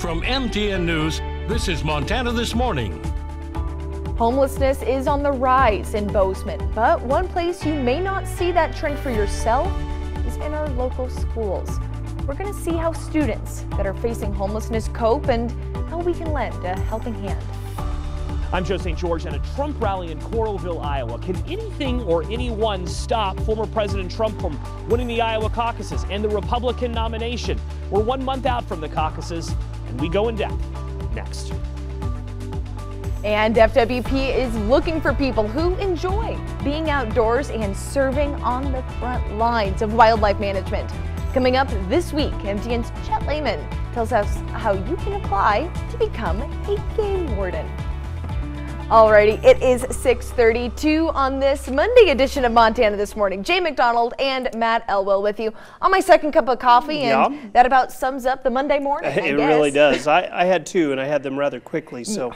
From MTN News, this is Montana This Morning. Homelessness is on the rise in Boseman, but one place you may not see that trend for yourself is in our local schools. We're going to see how students that are facing homelessness cope and how we can lend a helping hand. I'm Joe St. George at a Trump rally in Coralville, Iowa. Can anything or anyone stop former President Trump from winning the Iowa caucuses and the Republican nomination? We're 1 month out from the caucuses, and we go in depth next. And FWP is looking for people who enjoy being outdoors and serving on the front lines of wildlife management. Coming up this week, MTN's Chet Lehman tells us how you can apply to become a game warden. Alrighty, it is 6:32 on this Monday edition of Montana This Morning. Jay McDonald and Matt Elwell with you on my second cup of coffee, and that about sums up the Monday morning, I guess. It really does. I had two, and I had them rather quickly, so.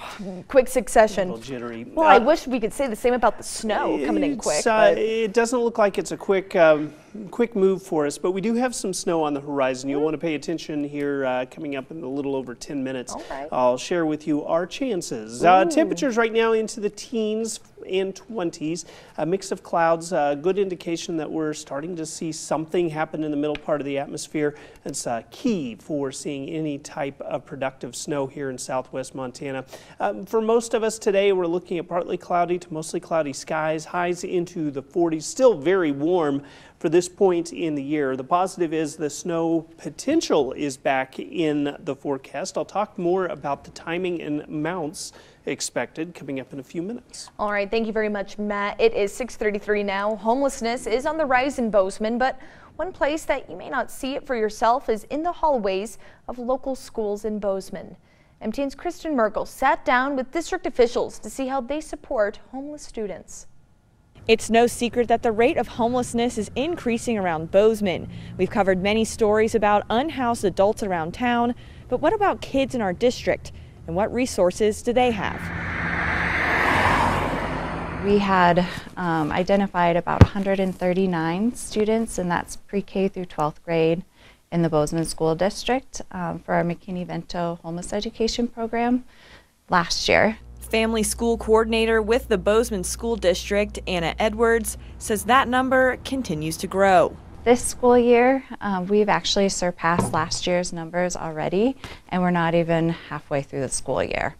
Quick succession. A little jittery. Well, I wish we could say the same about the snow coming in quick. It doesn't look like it's a quick move for us, but we do have some snow on the horizon. You'll want to pay attention here coming up in a little over 10 minutes. Okay. I'll share with you our chances. Temperatures right now into the teens and 20s, a mix of clouds, a good indication that we're starting to see something happen in the middle part of the atmosphere. It's key for seeing any type of productive snow here in southwest Montana. For most of us today, we're looking at partly cloudy to mostly cloudy skies, highs into the 40s, still very warm for this point in the year. The positive is the snow potential is back in the forecast. I'll talk more about the timing and amounts expected coming up in a few minutes. All right, thank you very much, Matt. It is 6:33 now. Homelessness is on the rise in Boseman, but one place that you may not see it for yourself is in the hallways of local schools in Boseman. MTN's Kristen Merkel sat down with district officials to see how they support homeless students. It's no secret that the rate of homelessness is increasing around Boseman. We've covered many stories about unhoused adults around town, but what about kids in our district, and what resources do they have? We had identified about 139 students, and that's pre-K through 12th grade in the Boseman School District for our McKinney-Vento homeless education program last year. Family school coordinator with the Boseman School District, Anna Edwards, says that number continues to grow. This school year, we've actually surpassed last year's numbers already, and we're not even halfway through the school year.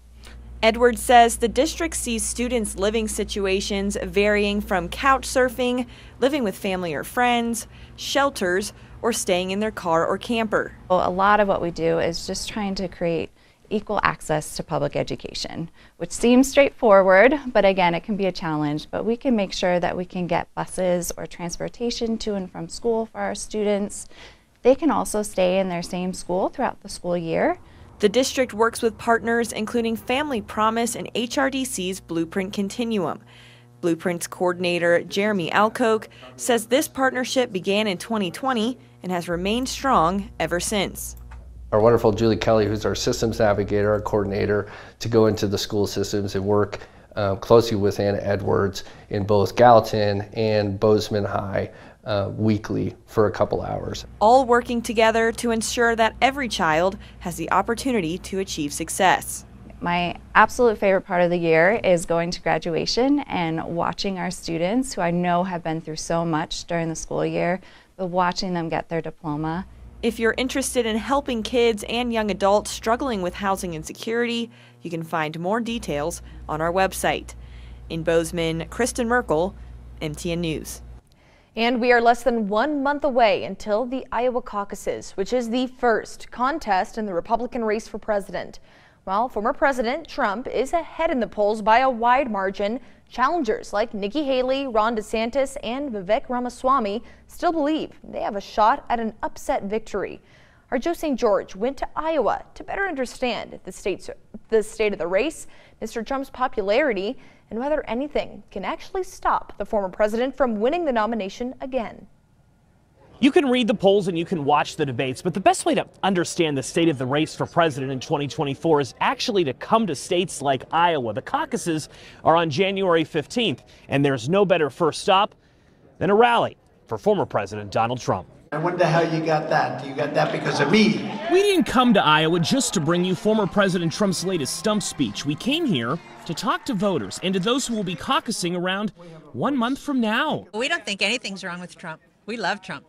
Edwards says the district sees students' living situations varying from couch surfing, living with family or friends, shelters, or staying in their car or camper. Well, a lot of what we do is just trying to create equal access to public education, which seems straightforward, but again, it can be a challenge. But we can make sure that we can get buses or transportation to and from school for our students. They can also stay in their same school throughout the school year. The district works with partners including Family Promise and HRDC's Blueprint Continuum. Blueprint's coordinator Jeremy Alcoke says this partnership began in 2020 and has remained strong ever since. Our wonderful Julie Kelly, who's our systems navigator, our coordinator, to go into the school systems and work closely with Anna Edwards in both Gallatin and Boseman High weekly for a couple hours. All working together to ensure that every child has the opportunity to achieve success. My absolute favorite part of the year is going to graduation and watching our students, who I know have been through so much during the school year, but watching them get their diploma. If you're interested in helping kids and young adults struggling with housing insecurity, you can find more details on our website. In Boseman, Kristen Merkel, MTN News. And we are less than 1 month away until the Iowa caucuses, which is the first contest in the Republican race for president. Well, former President Trump is ahead in the polls by a wide margin. Challengers like Nikki Haley, Ron DeSantis, and Vivek Ramaswamy still believe they have a shot at an upset victory. Our Joe St. George went to Iowa to better understand the state of the race, Mr. Trump's popularity, and whether anything can actually stop the former president from winning the nomination again. You can read the polls and you can watch the debates, but the best way to understand the state of the race for president in 2024 is actually to come to states like Iowa. The caucuses are on January 15th, and there's no better first stop than a rally for former President Donald Trump. I wonder how you got that. You got that because of me. We didn't come to Iowa just to bring you former President Trump's latest stump speech. We came here to talk to voters and to those who will be caucusing around 1 month from now. We don't think anything's wrong with Trump. We love Trump.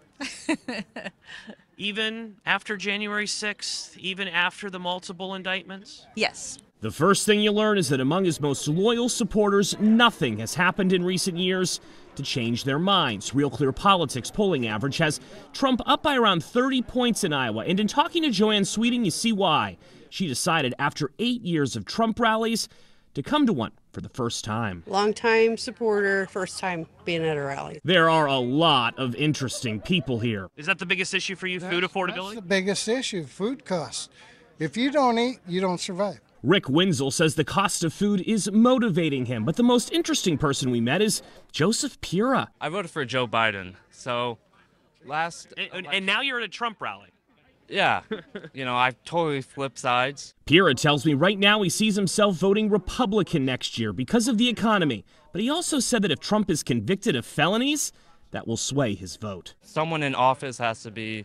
Even after January 6th, even after the multiple indictments? Yes. The first thing you learn is that among his most loyal supporters, nothing has happened in recent years to change their minds. Real Clear Politics polling average has Trump up by around 30 points in Iowa. And in talking to Joanne Sweeting, you see why. She decided after 8 years of Trump rallies to come to one for the first time. Longtime supporter, first time being at a rally. There are a lot of interesting people here. Is that the biggest issue for you, food affordability? That's the biggest issue, food costs. If you don't eat, you don't survive. Rick Wenzel says the cost of food is motivating him, but the most interesting person we met is Joseph Pura. I voted for Joe Biden, so And now you're at a Trump rally. yeah, I totally flipped sides. Pura tells me right now he sees himself voting Republican next year because of the economy, but he also said that if Trump is convicted of felonies, that will sway his vote. Someone in office has to be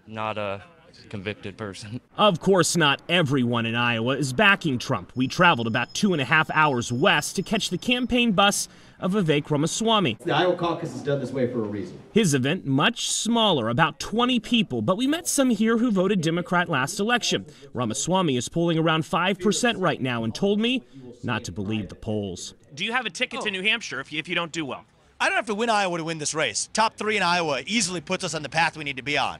not a convicted person. Of course, not everyone in Iowa is backing Trump. We traveled about 2.5 hours west to catch the campaign bus of Vivek Ramaswamy. The Iowa caucus is done this way for a reason. His event, much smaller, about 20 people, but we met some here who voted Democrat last election. Ramaswamy is polling around 5% right now and told me not to believe the polls. Do you have a ticket to New Hampshire if you don't do well? I don't have to win Iowa to win this race. Top 3 in Iowa easily puts us on the path we need to be on.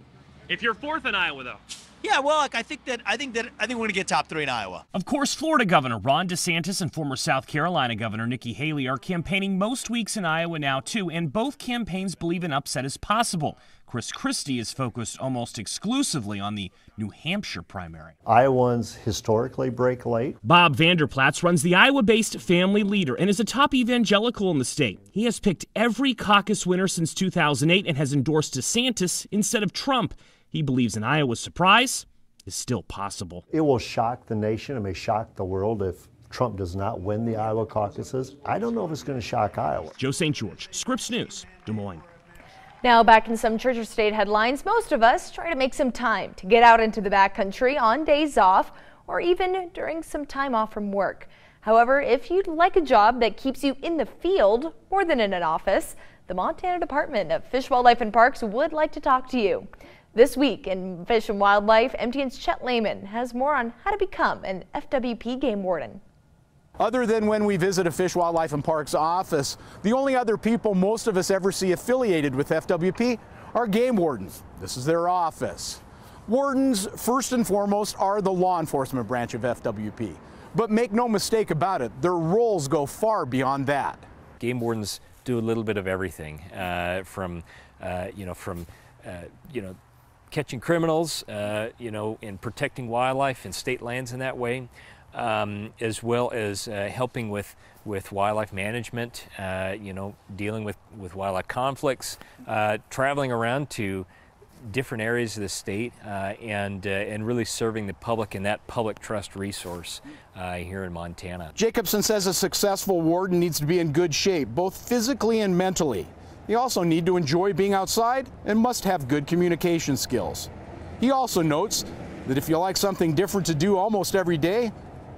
If you're 4th in Iowa, though. Yeah, well, I think we're going to get top 3 in Iowa. Of course, Florida Governor Ron DeSantis and former South Carolina Governor Nikki Haley are campaigning most weeks in Iowa now, too, and both campaigns believe an upset is possible. Chris Christie is focused almost exclusively on the New Hampshire primary. Iowans historically break late. Bob Vanderplatz runs the Iowa-based Family Leader and is a top evangelical in the state. He has picked every caucus winner since 2008 and has endorsed DeSantis instead of Trump. He believes an Iowa surprise is still possible. It will shock the nation. It may shock the world if Trump does not win the Iowa caucuses. I don't know if it's going to shock Iowa. Joe St. George, Scripps News, Des Moines. Now back in some church or state headlines, most of us try to make some time to get out into the backcountry on days off or even during some time off from work. However, if you'd like a job that keeps you in the field more than in an office, the Montana Department of Fish, Wildlife and Parks would like to talk to you. This week in Fish and Wildlife, MTN's Chet Lehman has more on how to become an FWP game warden. Other than when we visit a Fish, Wildlife and Parks office, the only other people most of us ever see affiliated with FWP are game wardens. This is their office. Wardens, first and foremost, are the law enforcement branch of FWP. But make no mistake about it, their roles go far beyond that. Game wardens do a little bit of everything, from catching criminals, and protecting wildlife and state lands in that way, as well as helping with wildlife management, dealing with wildlife conflicts, traveling around to different areas of the state, and really serving the public and that public trust resource here in Montana. Jacobson says a successful warden needs to be in good shape, both physically and mentally. They also need to enjoy being outside and must have good communication skills. He also notes that if you like something different to do almost every day,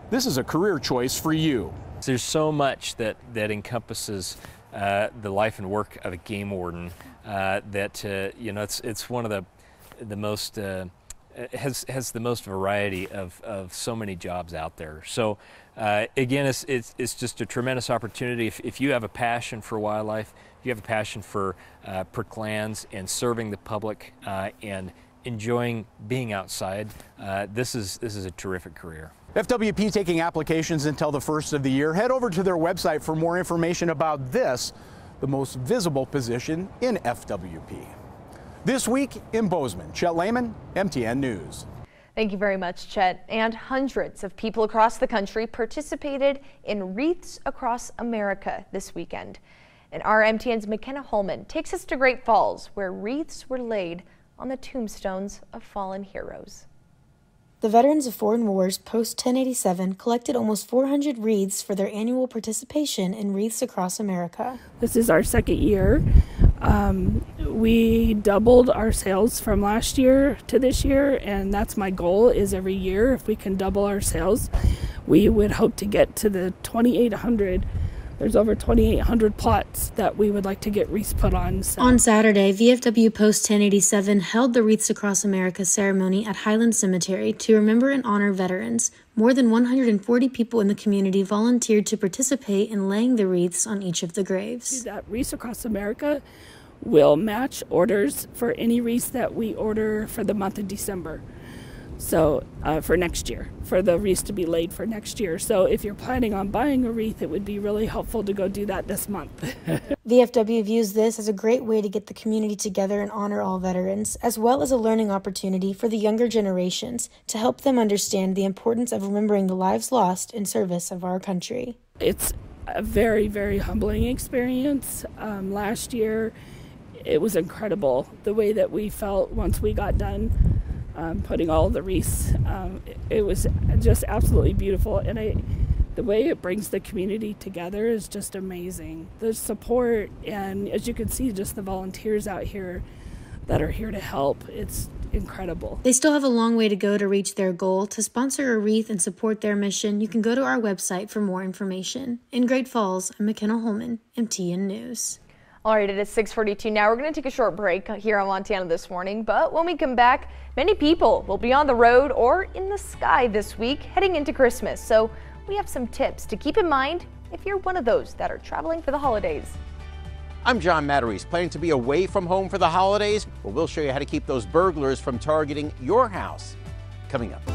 this is a career choice for you. There's so much that encompasses the life and work of a game warden that it's one of the most has the most variety of so many jobs out there. So again, it's just a tremendous opportunity. If you have a passion for wildlife, if you have a passion for pricked lands and serving the public and enjoying being outside, this is a terrific career. FWP taking applications until the 1st of the year. Head over to their website for more information about this, the most visible position in FWP. This week in Boseman, Chet Lehman, MTN News. Thank you very much, Chet. And hundreds of people across the country participated in Wreaths Across America this weekend. And our MTN's McKenna Holman takes us to Great Falls, where wreaths were laid on the tombstones of fallen heroes. The veterans of foreign wars post-1087 collected almost 400 wreaths for their annual participation in Wreaths Across America. This is our second year. We doubled our sales from last year to this year, and that's my goal, is every year if we can double our sales, we would hope to get to the 2,800. There's over 2,800 plots that we would like to get wreaths put on. So. On Saturday, VFW Post 1087 held the Wreaths Across America ceremony at Highland Cemetery to remember and honor veterans. More than 140 people in the community volunteered to participate in laying the wreaths on each of the graves. That Wreaths Across America will match orders for any wreaths that we order for the month of December. So for next year, for the wreaths to be laid for next year. So if you're planning on buying a wreath, it would be really helpful to go do that this month. VFW views this as a great way to get the community together and honor all veterans, as well as a learning opportunity for the younger generations to help them understand the importance of remembering the lives lost in service of our country. It's a very, very humbling experience. Last year, it was incredible the way that we felt once we got done. Putting all the wreaths, it was just absolutely beautiful, and the way it brings the community together is just amazing. The support, and as you can see, just the volunteers out here that are here to help, it's incredible. They still have a long way to go to reach their goal. To sponsor a wreath and support their mission, you can go to our website for more information. In Great Falls, I'm McKenna Holman, MTN News. All right, it is 6:42 now. We're going to take a short break here on Montana This Morning, but when we come back, many people will be on the road or in the sky this week heading into Christmas. So we have some tips to keep in mind if you're one of those that are traveling for the holidays. I'm John Matteries. Planning to be away from home for the holidays? Well, we'll show you how to keep those burglars from targeting your house. Coming up.